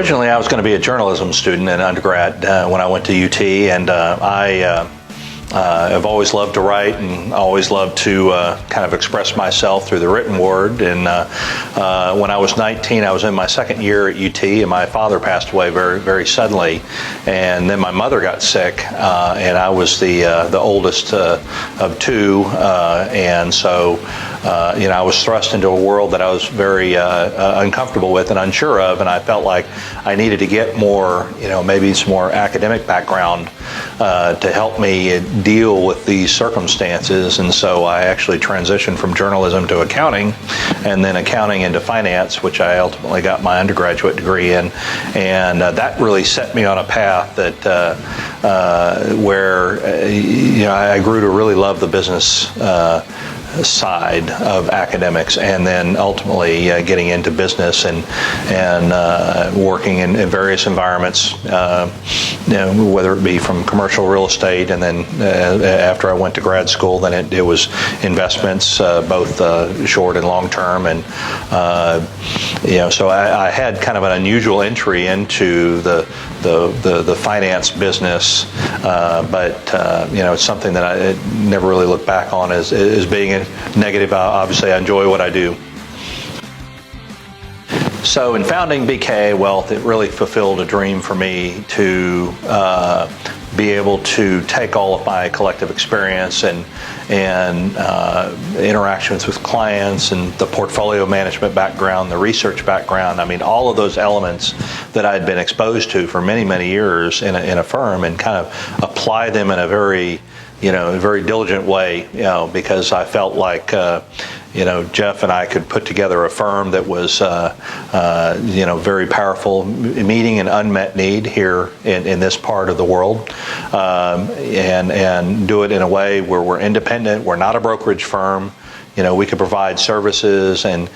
originally I was going to be a journalism student in undergrad when I went to UT, and I've always loved to write and always loved to kind of express myself through the written word. And when I was 19, I was in my second year at UT, and my father passed away very, very suddenly. And then my mother got sick, and I was the oldest of two, and so I was thrust into a world that I was very uncomfortable with and unsure of, and I felt like I needed to get more, maybe some more academic background to help me deal with these circumstances. And so I actually transitioned from journalism to accounting, and then accounting into finance, which I ultimately got my undergraduate degree in. And that really set me on a path that where I grew to really love the business side of academics, and then ultimately getting into business and working in various environments, whether it be from commercial real estate, and then after I went to grad school, then it was investments, both short and long term, and so I had kind of an unusual entry into the finance business, but it's something that I never really looked back on as being negative. Obviously, I enjoy what I do. So in founding BKA Wealth, it really fulfilled a dream for me to be able to take all of my collective experience and interactions with clients and the portfolio management background, the research background, all of those elements that I had been exposed to for many, many years in a firm, and kind of apply them in a very very diligent way, because I felt like, Jeff and I could put together a firm that was, very powerful, meeting an unmet need here in this part of the world, and do it in a way where we're independent. We're not a brokerage firm. We could provide services and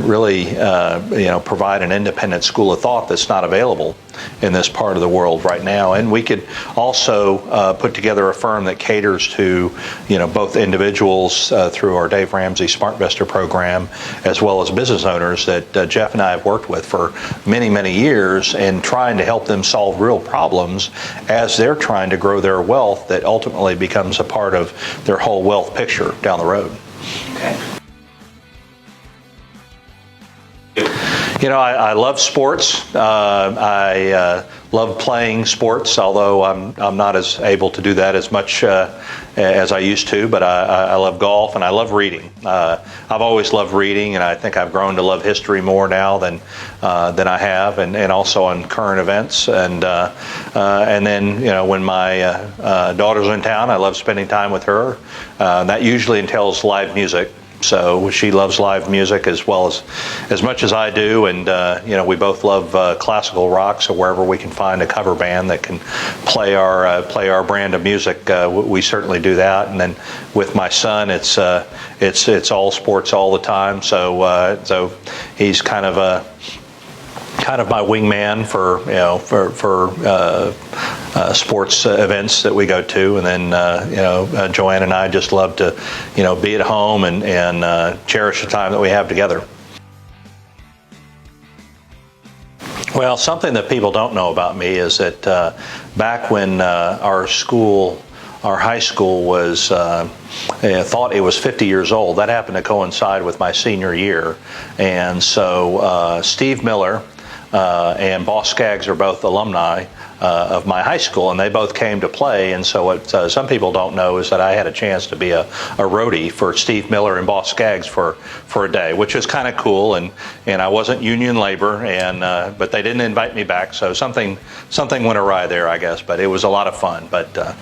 really, provide an independent school of thought that's not available in this part of the world right now. And we could also put together a firm that caters to, both individuals through our Dave Ramsey SmartVestor program, as well as business owners that Jeff and I have worked with for many, many years, and trying to help them solve real problems as they're trying to grow their wealth that ultimately becomes a part of their whole wealth picture down the road. Okay. I love sports. I love playing sports, although I'm not as able to do that as much as I used to. But I love golf, and I love reading. I've always loved reading, and I think I've grown to love history more now than I have, and also on current events. And then when my daughter's in town, I love spending time with her. That usually entails live music. So she loves live music as well as much as I do, and we both love classical rock. So wherever we can find a cover band that can play our brand of music, we certainly do that. And then with my son, it's all sports all the time. So he's kind of my wingman for sports events that we go to, and then Joanne and I just love to be at home and cherish the time that we have together. Well, something that people don't know about me is that back when our high school was thought it was 50 years old, that happened to coincide with my senior year, and so Steve Miller and Boss Skaggs are both alumni of my high school, and they both came to play. And so what some people don't know is that I had a chance to be a roadie for Steve Miller and Boss Skaggs for a day, which was kind of cool. And I wasn't union labor, but they didn't invite me back, so something went awry there, I guess. But it was a lot of fun. But